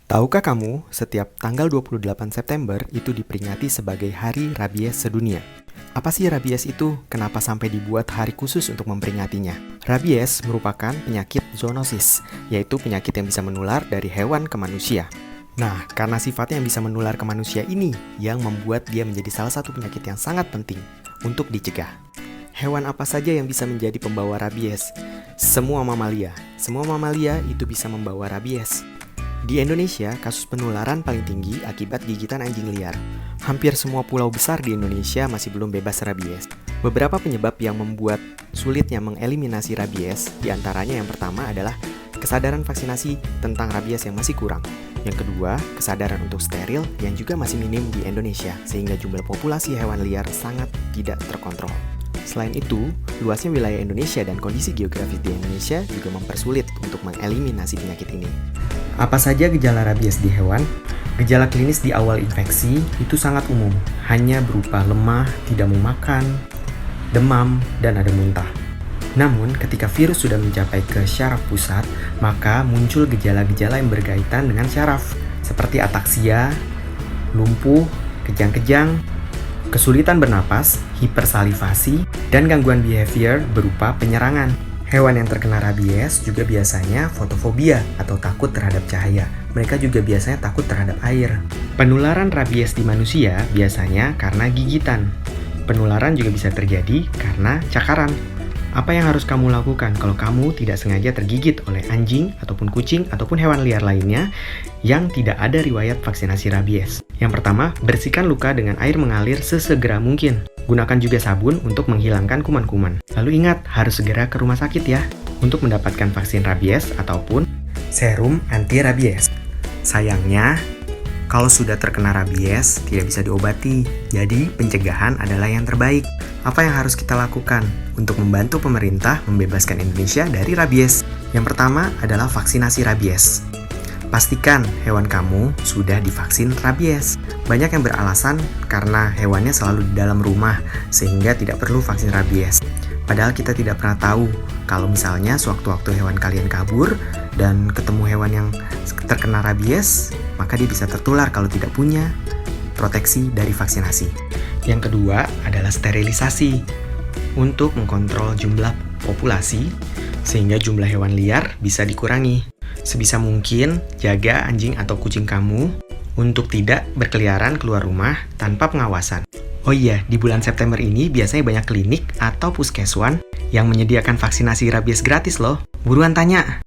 Tahukah kamu, setiap tanggal 28 September itu diperingati sebagai Hari Rabies Sedunia. Apa sih rabies itu? Kenapa sampai dibuat hari khusus untuk memperingatinya? Rabies merupakan penyakit zoonosis, yaitu penyakit yang bisa menular dari hewan ke manusia. Nah, karena sifatnya yang bisa menular ke manusia ini, yang membuat dia menjadi salah satu penyakit yang sangat penting untuk dicegah. Hewan apa saja yang bisa menjadi pembawa rabies? Semua mamalia. Semua mamalia itu bisa membawa rabies. Di Indonesia, kasus penularan paling tinggi akibat gigitan anjing liar. Hampir semua pulau besar di Indonesia masih belum bebas rabies. Beberapa penyebab yang membuat sulitnya mengeliminasi rabies, diantaranya yang pertama adalah kesadaran vaksinasi tentang rabies yang masih kurang. Yang kedua, kesadaran untuk steril yang juga masih minim di Indonesia, sehingga jumlah populasi hewan liar sangat tidak terkontrol. Selain itu, luasnya wilayah Indonesia dan kondisi geografis di Indonesia juga mempersulit untuk mengeliminasi penyakit ini. Apa saja gejala rabies di hewan? Gejala klinis di awal infeksi itu sangat umum, hanya berupa lemah, tidak mau makan, demam, dan ada muntah. Namun, ketika virus sudah mencapai ke syaraf pusat, maka muncul gejala-gejala yang berkaitan dengan syaraf, seperti ataksia, lumpuh, kejang-kejang, kesulitan bernapas, hipersalivasi, dan gangguan behavior berupa penyerangan. Hewan yang terkena rabies juga biasanya fotofobia atau takut terhadap cahaya. Mereka juga biasanya takut terhadap air. Penularan rabies di manusia biasanya karena gigitan. Penularan juga bisa terjadi karena cakaran. Apa yang harus kamu lakukan kalau kamu tidak sengaja tergigit oleh anjing ataupun kucing ataupun hewan liar lainnya yang tidak ada riwayat vaksinasi rabies? Yang pertama, bersihkan luka dengan air mengalir sesegera mungkin. Gunakan juga sabun untuk menghilangkan kuman-kuman. Lalu ingat, harus segera ke rumah sakit ya untuk mendapatkan vaksin rabies ataupun serum anti rabies. Sayangnya, kalau sudah terkena rabies, tidak bisa diobati. Jadi, pencegahan adalah yang terbaik. Apa yang harus kita lakukan untuk membantu pemerintah membebaskan Indonesia dari rabies? Yang pertama adalah vaksinasi rabies. Pastikan hewan kamu sudah divaksin rabies. Banyak yang beralasan karena hewannya selalu di dalam rumah, sehingga tidak perlu vaksin rabies. Padahal kita tidak pernah tahu kalau misalnya sewaktu-waktu hewan kalian kabur dan ketemu hewan yang terkena rabies, maka dia bisa tertular kalau tidak punya proteksi dari vaksinasi. Yang kedua adalah sterilisasi untuk mengkontrol jumlah populasi sehingga jumlah hewan liar bisa dikurangi. Sebisa mungkin jaga anjing atau kucing kamu untuk tidak berkeliaran keluar rumah tanpa pengawasan. Oh iya, di bulan September ini biasanya banyak klinik atau puskeswan yang menyediakan vaksinasi rabies gratis loh. Buruan tanya!